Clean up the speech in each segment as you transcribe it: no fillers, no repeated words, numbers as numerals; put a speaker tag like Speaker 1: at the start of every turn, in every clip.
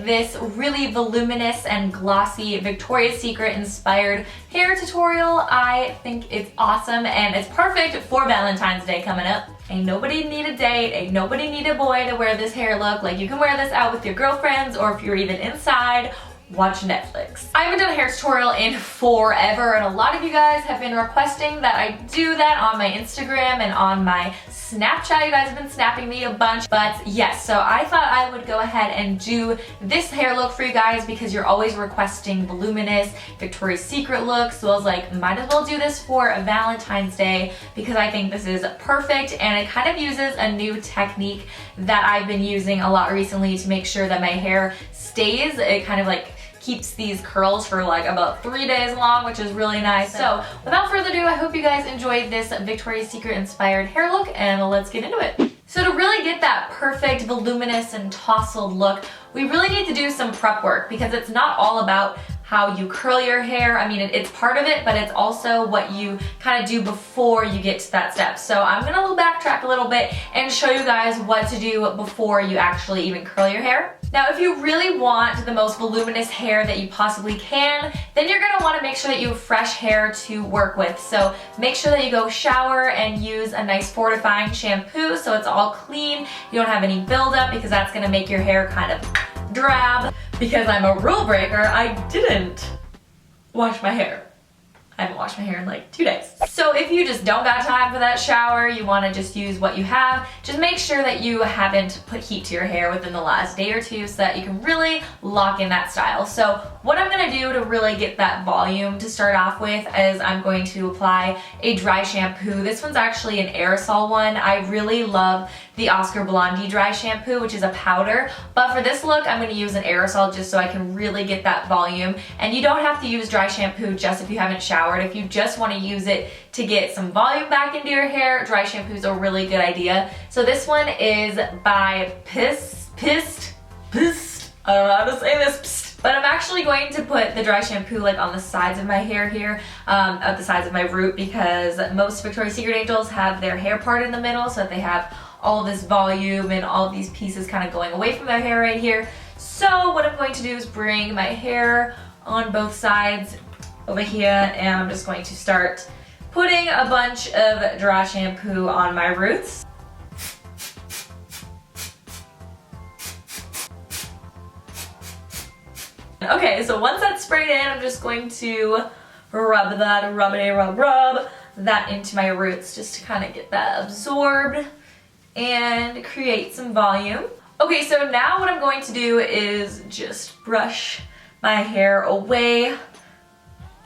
Speaker 1: this really voluminous and glossy Victoria's Secret inspired hair tutorial. I think it's awesome and it's perfect for Valentine's Day coming up. Ain't nobody need a date, ain't nobody need a boy to wear this hair look. Like, you can wear this out with your girlfriends, or if you're even inside, watch Netflix. I haven't done a hair tutorial in forever, and a lot of you guys have been requesting that I do that on my Instagram and on my Snapchat. You guys have been snapping me a bunch, but yes, so I thought I would go ahead and do this hair look for you guys because you're always requesting voluminous Victoria's Secret looks, so I was like, might as well do this for Valentine's Day because I think this is perfect, and it kind of uses a new technique that I've been using a lot recently to make sure that my hair stays. It kind of like keeps these curls for like about 3 days long, which is really nice. So without further ado, I hope you guys enjoyed this Victoria's Secret inspired hair look, and let's get into it. So to really get that perfect voluminous and tousled look, we really need to do some prep work because it's not all about how you curl your hair. I mean, it's part of it, but it's also what you kind of do before you get to that step. So I'm gonna backtrack a little bit and show you guys what to do before you actually even curl your hair. Now, if you really want the most voluminous hair that you possibly can, then you're gonna wanna make sure that you have fresh hair to work with. So make sure that you go shower and use a nice fortifying shampoo so it's all clean, you don't have any buildup, because that's gonna make your hair kind of drab. Because I'm a rule breaker, I didn't wash my hair. I haven't washed my hair in like 2 days. So if you just don't got time for that shower, you want to just use what you have, just make sure that you haven't put heat to your hair within the last day or two so that you can really lock in that style. So what I'm going to do to really get that volume to start off with is I'm going to apply a dry shampoo. This one's actually an aerosol one. I really love the Oscar Blondie dry shampoo, which is a powder, but for this look I'm going to use an aerosol just so I can really get that volume. And you don't have to use dry shampoo just if you haven't showered. If you just want to use it to get some volume back into your hair, dry shampoo is a really good idea. So this one is by Pist. I don't know how to say this. But I'm actually going to put the dry shampoo like on the sides of my hair here, at the sides of my root, because most Victoria's Secret angels have their hair part in the middle so that they have all this volume and all of these pieces kind of going away from their hair right here. So what I'm going to do is bring my hair on both sides over here, and I'm just going to start putting a bunch of dry shampoo on my roots. Okay, so once that's sprayed in, I'm just going to rub that into my roots just to kind of get that absorbed and create some volume. Okay, so now what I'm going to do is just brush my hair away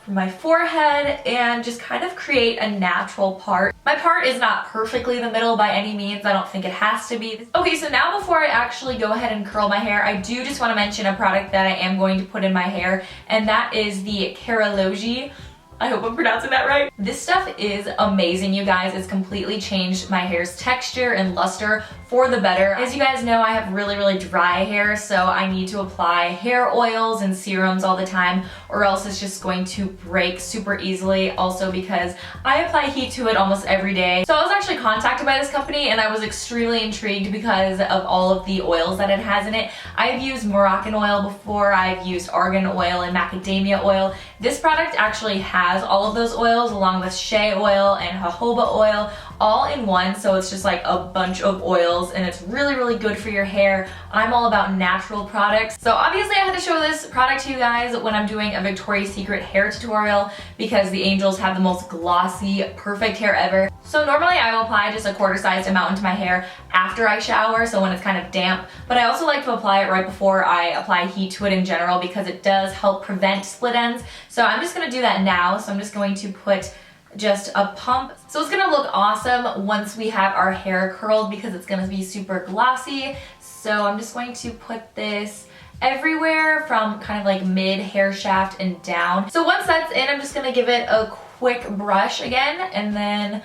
Speaker 1: from my forehead and just kind of create a natural part. My part is not perfectly the middle by any means. I don't think it has to be. Okay, so now before I actually go ahead and curl my hair, I do just want to mention a product that I am going to put in my hair, and that is the Keralogy. I hope I'm pronouncing that right. This stuff is amazing, you guys. It's completely changed my hair's texture and luster for the better. As you guys know, I have really dry hair, so I need to apply hair oils and serums all the time, or else it's just going to break super easily. Also because I apply heat to it almost every day. So I was actually contacted by this company and I was extremely intrigued because of all of the oils that it has in it. I've used Moroccan oil before, I've used argan oil and macadamia oil. This product actually has all of those oils along with shea oil and jojoba oil all in one, so it's just like a bunch of oils, and it's really good for your hair. I'm all about natural products, so obviously I had to show this product to you guys when I'm doing a Victoria's Secret hair tutorial because the angels have the most glossy, perfect hair ever. So normally I will apply just a quarter-sized amount into my hair after I shower, so when it's kind of damp, but I also like to apply it right before I apply heat to it in general because it does help prevent split ends. So I'm just going to do that now, so I'm just going to put just a pump. So it's gonna look awesome once we have our hair curled because it's gonna be super glossy. So I'm just going to put this everywhere from kind of like mid hair shaft and down. So once that's in, I'm just gonna give it a quick brush again, and then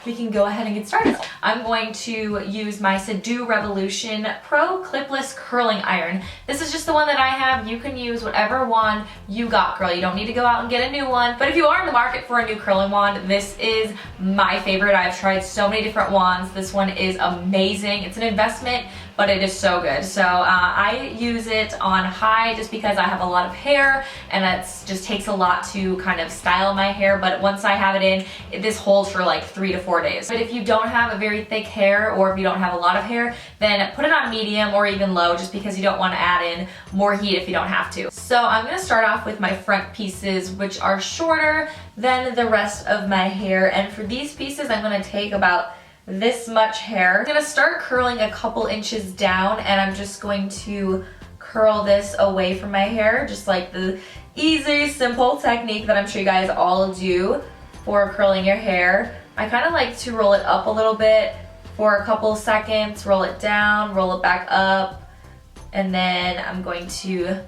Speaker 1: we can go ahead and get started. I'm going to use my Sadu Revolution Pro Clipless Curling Iron. This is just the one that I have. You can use whatever wand you got, girl. You don't need to go out and get a new one. But if you are in the market for a new curling wand, this is my favorite. I've tried so many different wands. This one is amazing. It's an investment, but it is so good. So I use it on high just because I have a lot of hair and it just takes a lot to kind of style my hair, but once I have it in, this holds for like 3 to 4 days. But if you don't have a very thick hair or if you don't have a lot of hair, then put it on medium or even low just because you don't want to add in more heat if you don't have to. So I'm going to start off with my front pieces, which are shorter than the rest of my hair, and for these pieces I'm going to take about this much hair. I'm going to start curling a couple inches down, and I'm just going to curl this away from my hair, just like the easy, simple technique that I'm sure you guys all do for curling your hair. I kind of like to roll it up a little bit for a couple seconds, roll it down, roll it back up, and then I'm going to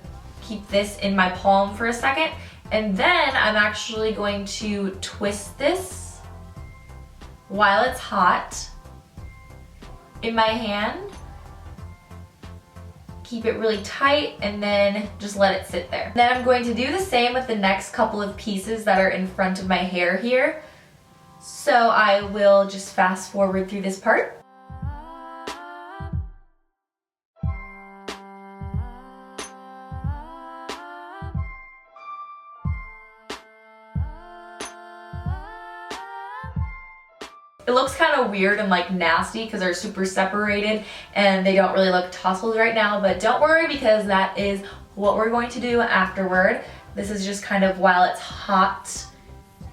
Speaker 1: keep this in my palm for a second, and then I'm actually going to twist this while it's hot in my hand. Keep it really tight and then just let it sit there. Then I'm going to do the same with the next couple of pieces that are in front of my hair here. So I will just fast forward through this part. It looks kind of weird and like nasty because they're super separated and they don't really look tousled right now, but don't worry because that is what we're going to do afterward. This is just kind of while it's hot,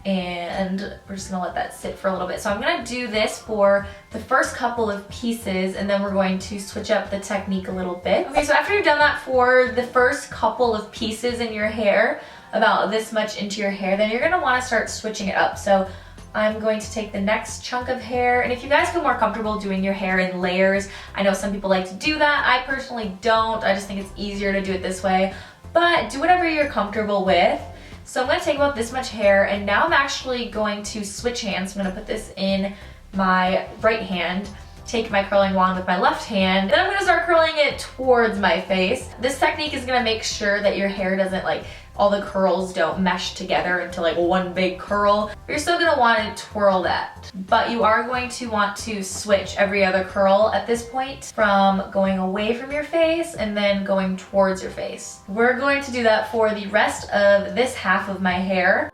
Speaker 1: and we're just gonna let that sit for a little bit. So I'm gonna do this for the first couple of pieces and then we're going to switch up the technique a little bit. Okay, so after you've done that for the first couple of pieces in your hair, about this much into your hair, then you're gonna wanna start switching it up. So I'm going to take the next chunk of hair, and if you guys feel more comfortable doing your hair in layers, I know some people like to do that. I personally don't. I just think it's easier to do it this way, but do whatever you're comfortable with. So I'm going to take about this much hair, and now I'm actually going to switch hands. I'm going to put this in my right hand, take my curling wand with my left hand, and I'm going to start curling it towards my face. This technique is going to make sure that your hair doesn't like, all the curls don't mesh together into like one big curl. You're still gonna want to twirl that, but you are going to want to switch every other curl at this point from going away from your face and then going towards your face. We're going to do that for the rest of this half of my hair.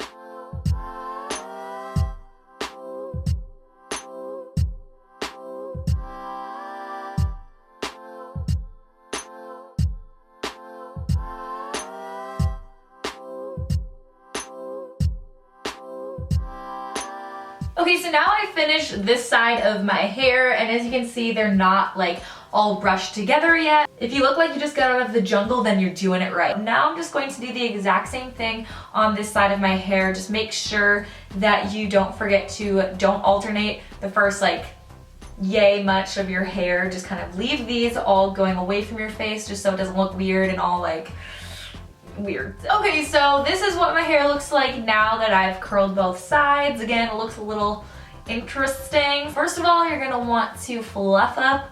Speaker 1: Okay, so now I finished this side of my hair, and as you can see, they're not like all brushed together yet. If you look like you just got out of the jungle, then you're doing it right. Now I'm just going to do the exact same thing on this side of my hair. Just make sure that you don't forget to don't alternate the first like yay much of your hair. Just kind of leave these all going away from your face just so it doesn't look weird and all like weird. Okay, so this is what my hair looks like now that I've curled both sides. Again, it looks a little interesting. First of all, you're gonna want to fluff up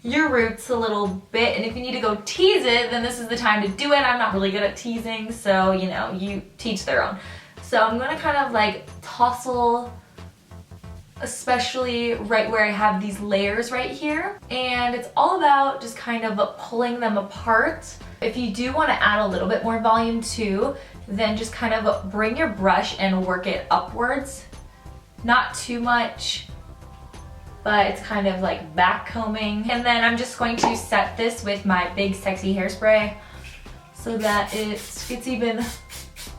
Speaker 1: your roots a little bit, and if you need to go tease it, then this is the time to do it. I'm not really good at teasing, so you know, you teach their own. So I'm gonna kind of like tousle, especially right where I have these layers right here, and it's all about just kind of pulling them apart. If you do want to add a little bit more volume too, then just kind of bring your brush and work it upwards. Not too much, but it's kind of like back combing. And then I'm just going to set this with my big sexy hairspray so that it gets even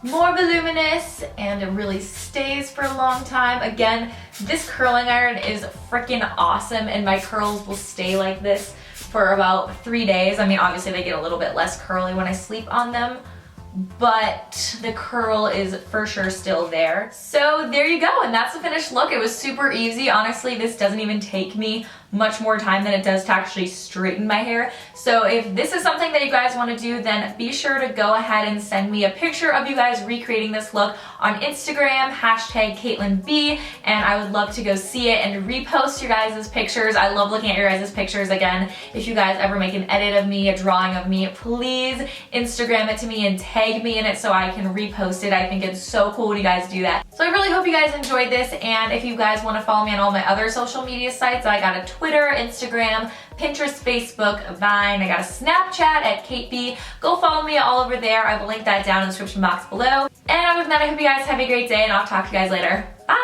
Speaker 1: more voluminous and it really stays for a long time. Again, this curling iron is freaking awesome, and my curls will stay like this for about 3 days. I mean, obviously they get a little bit less curly when I sleep on them, but the curl is for sure still there. So there you go, and that's the finished look. It was super easy. Honestly, this doesn't even take me much more time than it does to actually straighten my hair. So if this is something that you guys want to do, then be sure to go ahead and send me a picture of you guys recreating this look on Instagram, hashtag CaitlinB, and I would love to go see it and repost your guys' pictures. I love looking at your guys' pictures. Again, if you guys ever make an edit of me, a drawing of me, please Instagram it to me and tag tag me in it so I can repost it. I think it's so cool when you guys do that. So I really hope you guys enjoyed this, and if you guys want to follow me on all my other social media sites, I got a Twitter, Instagram, Pinterest, Facebook, Vine, I got a Snapchat at Kate B. Go follow me all over there. I will link that down in the description box below. And other than that, I hope you guys have a great day, and I'll talk to you guys later. Bye!